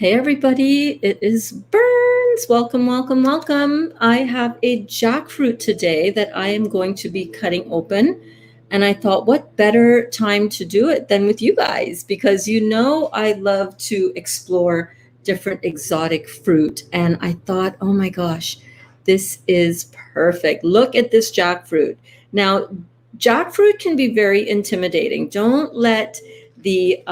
Hey everybody, it is Burns. Welcome, welcome, welcome. I have a jackfruit today that I am going to be cutting open. And I thought, what better time to do it than with you guys? Because you know I love to explore different exotic fruit. And I thought, oh my gosh, this is perfect. Look at this jackfruit. Now, jackfruit can be very intimidating. Don't let the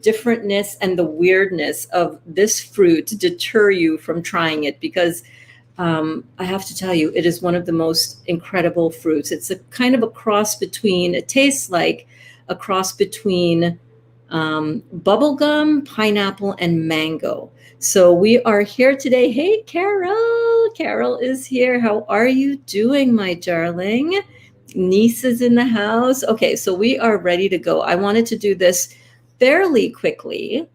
differentness and the weirdness of this fruit deter you from trying it, because I have to tell you, it is one of the most incredible fruits. It's a kind of a cross between, it tastes like a cross between bubblegum, pineapple, and mango. So we are here today. Hey, Carol. Carol is here. How are you doing, my darling? Niece is in the house. Okay, so we are ready to go. I wanted to do this fairly quickly.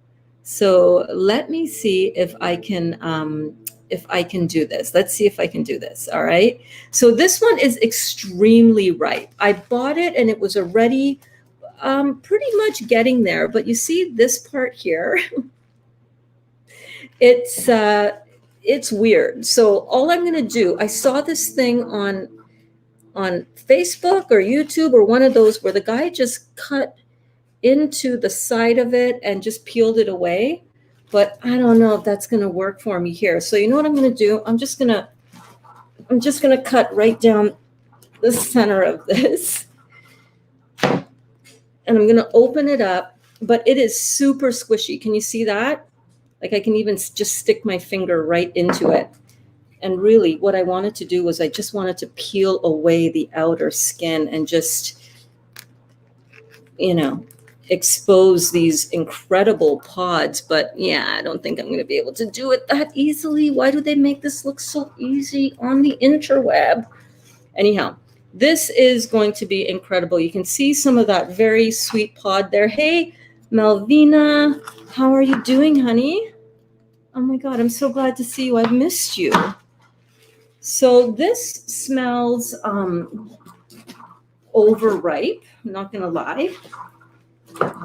So let me see if I can do this. Let's see if I can do this. All right. So this one is extremely ripe. I bought it and it was already pretty much getting there. But you see this part here, it's weird. So all I'm going to do, I saw this thing on Facebook or YouTube or one of those where the guy just cut into the side of it and just peeled it away. But I don't know if that's going to work for me here. So you know what I'm going to do? I'm just going to cut right down the center of this. And I'm going to open it up, but it is super squishy. Can you see that? Like I can even just stick my finger right into it. And really what I wanted to do was I just wanted to peel away the outer skin and just, expose these incredible pods. But yeah, I don't think I'm going to be able to do it that easily. Why do they make this look so easy on the interweb? Anyhow, this is going to be incredible. You can see some of that very sweet pod there. Hey, Malvina, how are you doing, honey? Oh my God, I'm so glad to see you. I've missed you. So this smells overripe, I'm not going to lie.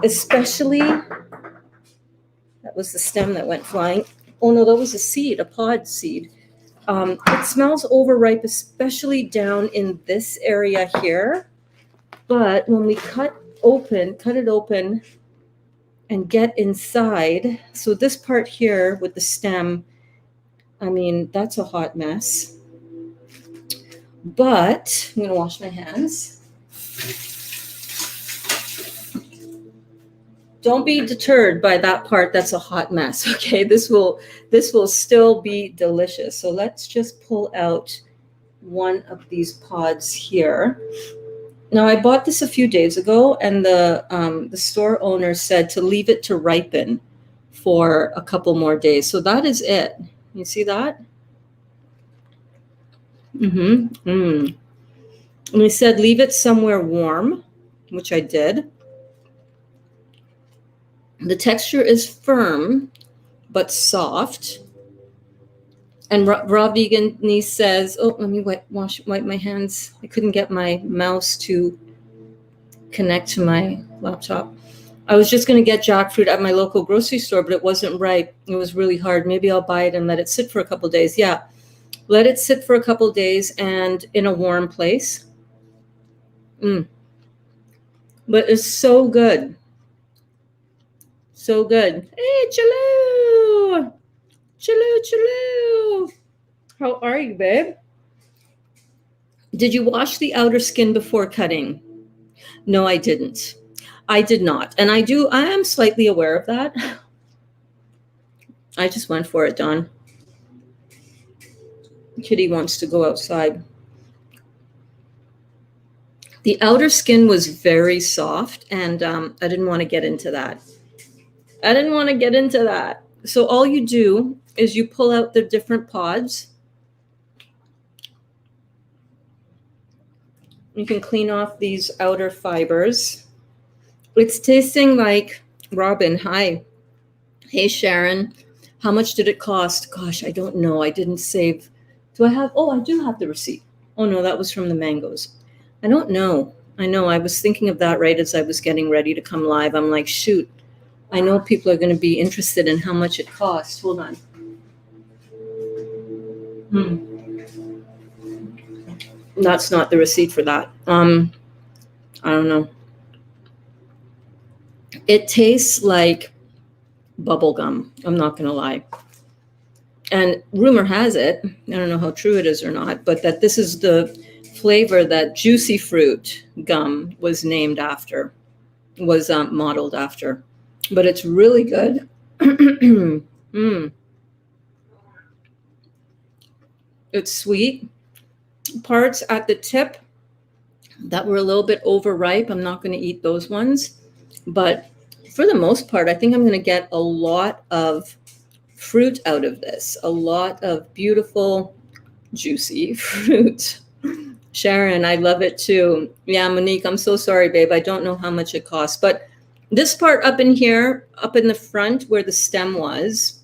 Especially, that was the stem that went flying. Oh no, that was a seed, a pod seed. It smells overripe, especially down in this area here. But when we cut it open and get inside, so this part here with the stem, I mean, that's a hot mess. But I'm going to wash my hands. Don't be deterred by that part that's a hot mess, okay? This will still be delicious. So let's just pull out one of these pods here. Now, I bought this a few days ago, and the store owner said to leave it to ripen for a couple more days. So that is it. You see that? And he said leave it somewhere warm, which I did. The texture is firm but soft. And Raw Vegan niece says, oh, let me wipe my hands. I couldn't get my mouse to connect to my laptop. I was just going to get jackfruit at my local grocery store, but it wasn't ripe. It was really hard. Maybe I'll buy it and let it sit for a couple days. Yeah. Let it sit for a couple days and in a warm place. But it's so good. So good. Hey, Chalu! Chalu! How are you, babe? Did you wash the outer skin before cutting? No, I didn't. I did not. And I am slightly aware of that. I just went for it, Dawn. Kitty wants to go outside. The outer skin was very soft, and I didn't want to get into that. So all you do is you pull out the different pods. You can clean off these outer fibers. It's tasting like Robin. Hi. Hey, Sharon. How much did it cost? Gosh, I don't know. I didn't save. I do have the receipt. Oh, no, that was from the mangoes. I don't know. I know. I was thinking of that right as I was getting ready to come live. I'm like, shoot. I know people are going to be interested in how much it costs. Hold on. That's not the receipt for that. I don't know. It tastes like bubble gum. I'm not going to lie. And rumor has it, I don't know how true it is or not, but that this is the flavor that Juicy Fruit gum was named after, was modeled after. But it's really good. It's sweet. Parts at the tip that were a little bit overripe, I'm not going to eat those ones. But for the most part, I think I'm going to get a lot of fruit out of this, a lot of beautiful, juicy fruit. Sharon, I love it too. Yeah, Monique, I'm so sorry, babe. I don't know how much it costs. But this part up in here, up in the front where the stem was,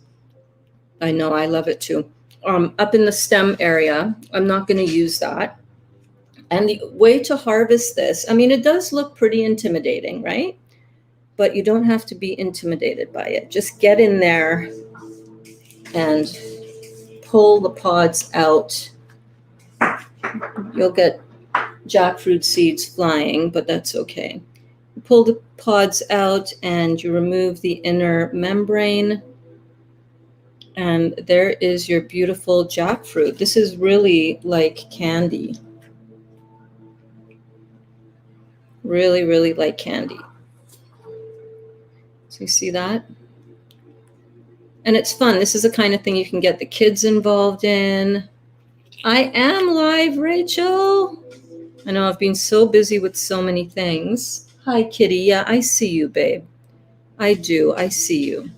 I know I love it too. Up in the stem area, I'm not going to use that. And the way to harvest this, I mean, it does look pretty intimidating, right? But you don't have to be intimidated by it. Just get in there and pull the pods out. You'll get jackfruit seeds flying, but that's okay. You pull the pods out and you remove the inner membrane. And there is your beautiful jackfruit. This is really like candy. Really, really like candy. So you see that? And it's fun. This is the kind of thing you can get the kids involved in. I am live, Rachel. I know I've been so busy with so many things. Hi, Kitty. Yeah, I see you, babe. I do. I see you.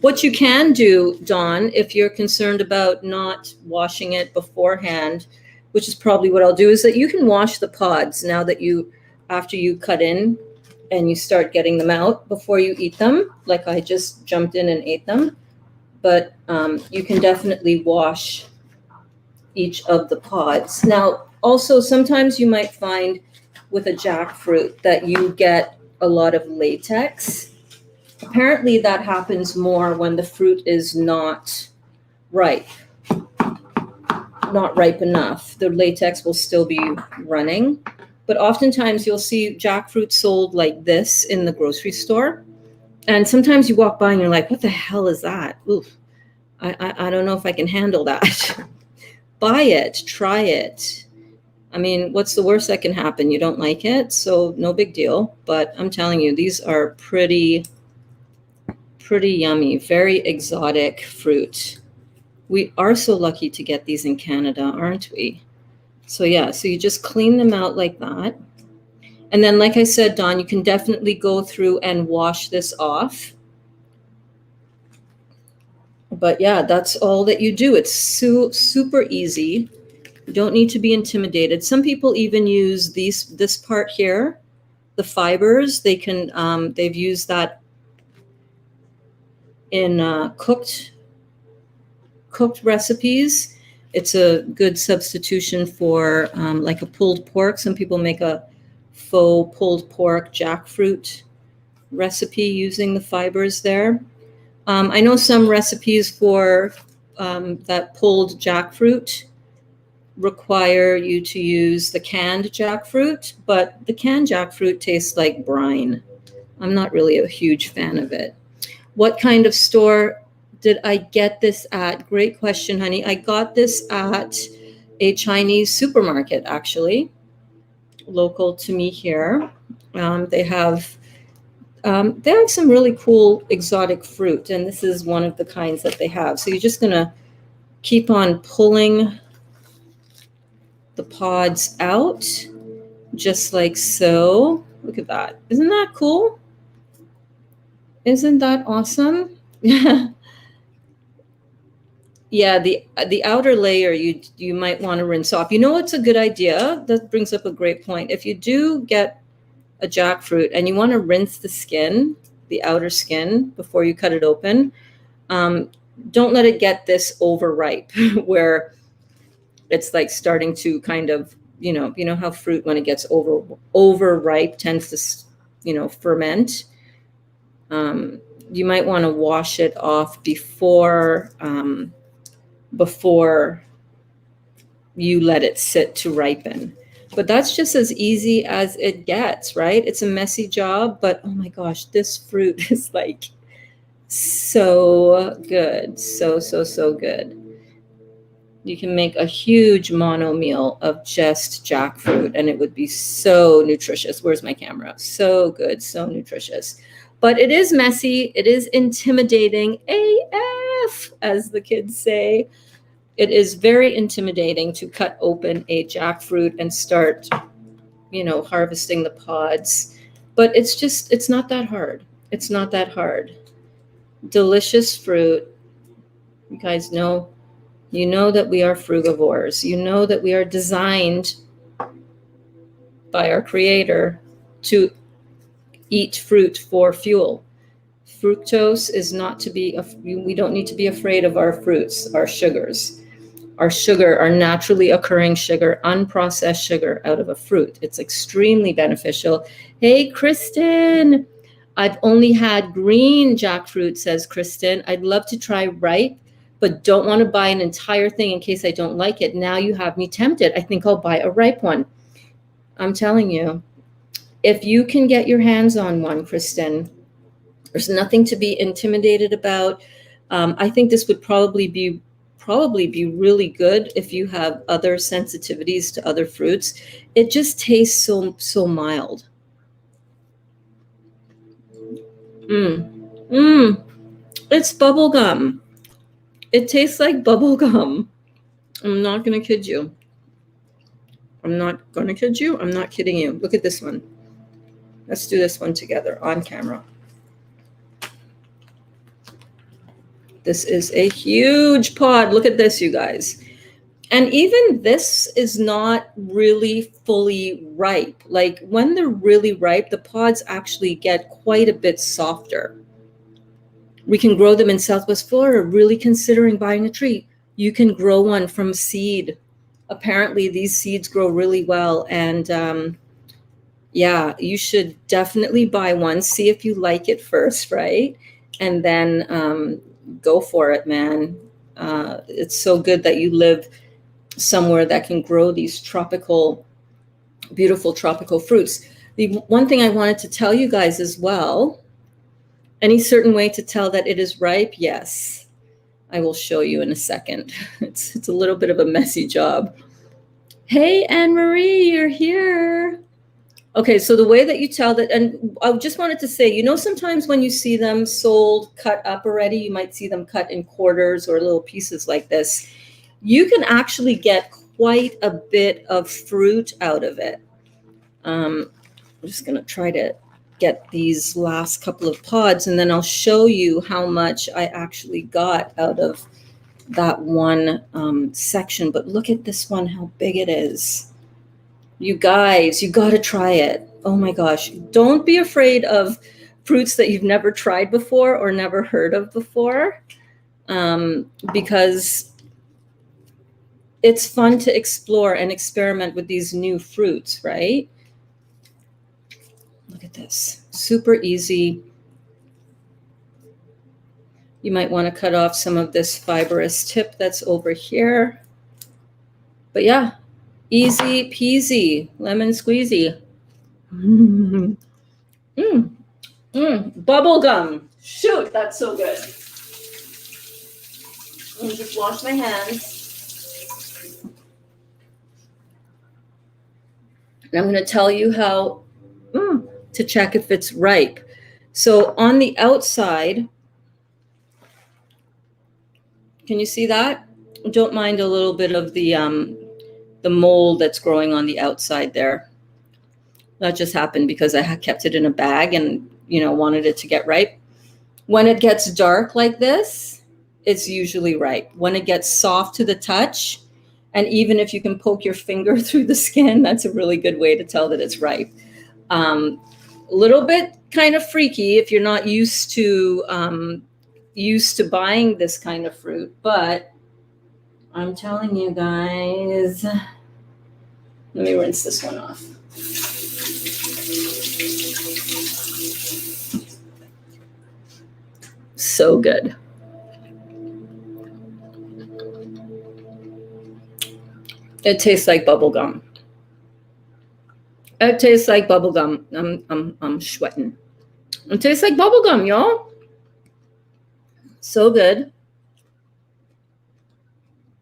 What you can do, Dawn, if you're concerned about not washing it beforehand, which is probably what I'll do, is that you can wash the pods now that after you cut in and you start getting them out before you eat them, like I just jumped in and ate them. But you can definitely wash each of the pods. Now, also, sometimes you might find with a jackfruit that you get a lot of latex. Apparently, that happens more when the fruit is not ripe enough. The latex will still be running. But oftentimes, you'll see jackfruit sold like this in the grocery store. And sometimes you walk by and you're like, what the hell is that? Oof, I don't know if I can handle that. Buy it, try it. I mean, what's the worst that can happen? You don't like it, so no big deal. But I'm telling you, these are pretty yummy, very exotic fruit. We are so lucky to get these in Canada, aren't we? So yeah, so you just clean them out like that. And then, like I said, Dawn, you can definitely go through and wash this off. But yeah, that's all that you do. It's super easy. You don't need to be intimidated. Some people even use this part here, the fibers. They've used that in cooked recipes. It's a good substitution for like a pulled pork. Some people make a faux pulled pork jackfruit recipe using the fibers there. I know some recipes for that pulled jackfruit require you to use the canned jackfruit, but the canned jackfruit tastes like brine. I'm not really a huge fan of it. What kind of store did I get this at? Great question, honey. I got this at a Chinese supermarket, actually, local to me here. They have some really cool exotic fruit, and this is one of the kinds that they have. So you're just going to keep on pulling the pods out, just like so. Look at that. Isn't that cool? Isn't that awesome? Yeah, the outer layer you might want to rinse off. You know what's a good idea? That brings up a great point. If you do get a jackfruit and you want to rinse the skin, the outer skin, before you cut it open, don't let it get this overripe where it's like starting to kind of, you know how fruit, when it gets overripe, tends to, ferment. you might want to wash it off before you let it sit to ripen. But that's just as easy as it gets, right? It's a messy job, but oh my gosh, this fruit is like so good. So good. You can make a huge mono meal of just jackfruit and it would be so nutritious. Where's my camera? So good, so nutritious. But it is messy. It is intimidating AF, as the kids say. It is very intimidating to cut open a jackfruit and start, harvesting the pods. But it's not that hard. It's not that hard. Delicious fruit. You guys know, that we are frugivores. You know that we are designed by our creator to eat fruit for fuel. Fructose is not to be, we don't need to be afraid of our fruits, our sugars. Our sugar, our naturally occurring sugar, unprocessed sugar out of a fruit. It's extremely beneficial. Hey, Kristen, I've only had green jackfruit, says Kristen. I'd love to try ripe, but don't want to buy an entire thing in case I don't like it. Now you have me tempted. I think I'll buy a ripe one. I'm telling you, if you can get your hands on one, Kristen, there's nothing to be intimidated about. I think this would probably be really good if you have other sensitivities to other fruits. It just tastes so mild. It's bubble gum. It tastes like bubble gum. I'm not gonna kid you. I'm not kidding you. Look at this one. Let's do this one together on camera. This is a huge pod. Look at this, you guys. And even this is not really fully ripe. Like when they're really ripe, the pods actually get quite a bit softer. We can grow them in Southwest Florida. Really considering buying a tree. You can grow one from seed. Apparently these seeds grow really well. And yeah, you should definitely buy one. See if you like it first, right? And then go for it, man. It's so good that you live somewhere that can grow these beautiful tropical fruits. The one thing I wanted to tell you guys as well, any certain way to tell that it is ripe? Yes, I will show you in a second. It's a little bit of a messy job. Hey, Anne-Marie, you're here. Okay, so the way that you tell that, and I just wanted to say, sometimes when you see them sold, cut up already, you might see them cut in quarters or little pieces like this. You can actually get quite a bit of fruit out of it. I'm just going to try to get these last couple of pods, and then I'll show you how much I actually got out of that one section. But look at this one, how big it is. You guys, you got to try it. Oh my gosh. Don't be afraid of fruits that you've never tried before or never heard of before, because it's fun to explore and experiment with these new fruits, right? Look at this. Super easy. You might want to cut off some of this fibrous tip that's over here. But yeah, easy peasy, lemon squeezy. Bubble gum. Shoot, that's so good. Let me just wash my hands. And I'm going to tell you how to check if it's ripe. So on the outside, can you see that? Don't mind a little bit of the mold that's growing on the outside there. That just happened because I kept it in a bag and, wanted it to get ripe. When it gets dark like this, it's usually ripe. When it gets soft to the touch, and even if you can poke your finger through the skin, that's a really good way to tell that it's ripe. A little bit kind of freaky if you're not used to buying this kind of fruit, but I'm telling you guys, let me rinse this one off. So good. It tastes like bubble gum. It tastes like bubble gum. I'm sweating. It tastes like bubble gum, y'all. So good.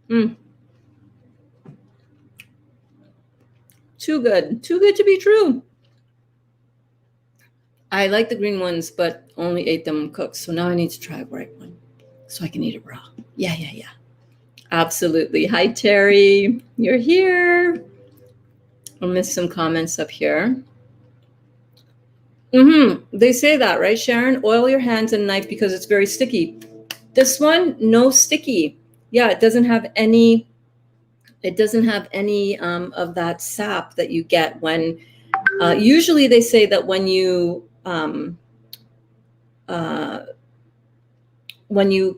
Too good. Too good to be true. I like the green ones, but only ate them cooked. So now I need to try a bright one so I can eat it raw. Yeah. Absolutely. Hi, Terry. You're here. I'll miss some comments up here. They say that, right, Sharon? Oil your hands and knife because it's very sticky. This one, no sticky. Yeah, it doesn't have any. It doesn't have any of that sap that you get when. Usually, they say that when you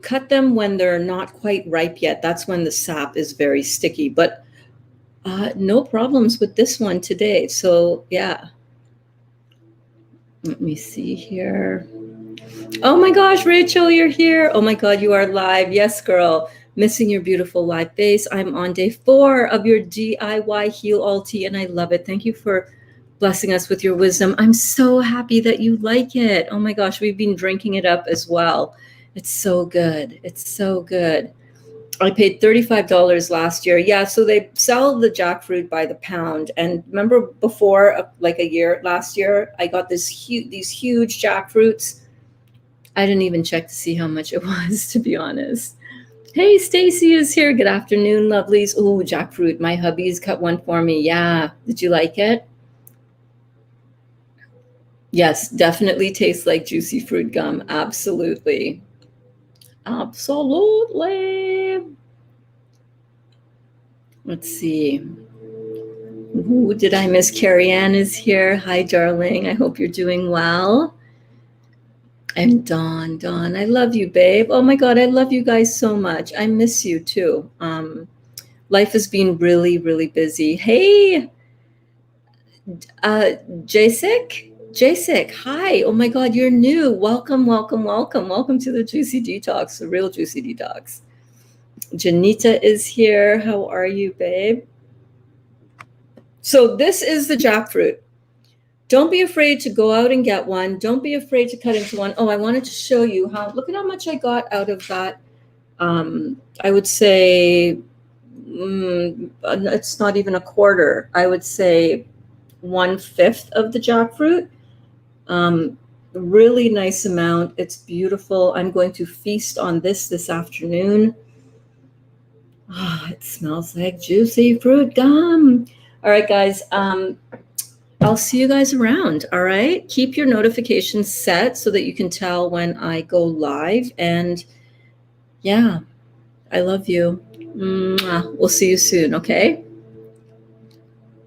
cut them when they're not quite ripe yet, that's when the sap is very sticky. But no problems with this one today. So yeah. Let me see here. Oh my gosh, Rachel, you're here. Oh my God, you are live. Yes, girl. Missing your beautiful live face. I'm on day 4 of your DIY Heal All Tea, and I love it. Thank you for blessing us with your wisdom. I'm so happy that you like it. Oh my gosh, we've been drinking it up as well. It's so good. It's so good. I paid $35 last year. Yeah, so they sell the jackfruit by the pound. And remember before, like last year, I got these huge jackfruits. I didn't even check to see how much it was, to be honest. Hey, Stacy is here. Good afternoon, lovelies. Oh, jackfruit. My hubby's cut one for me. Yeah. Did you like it? Yes, definitely tastes like juicy fruit gum. Absolutely. Absolutely. Let's see. Ooh, did I miss Carrie Ann is here? Hi, darling. I hope you're doing well. And Dawn, I love you, babe. Oh my God, I love you guys so much. I miss you too. Life has been really, really busy. Hey, Jasik, hi. Oh my God, you're new. Welcome to the Juicy Detox, the real Juicy Detox. Janita is here. How are you, babe? So this is the jackfruit. Don't be afraid to go out and get one. Don't be afraid to cut into one. Oh, I wanted to show you look at how much I got out of that. I would say it's not even a quarter. I would say 1/5 of the jackfruit. Really nice amount. It's beautiful. I'm going to feast on this afternoon. Oh, it smells like juicy fruit gum. All right, guys. I'll see you guys around. All right. Keep your notifications set so that you can tell when I go live. And yeah, I love you. Mwah. We'll see you soon. Okay.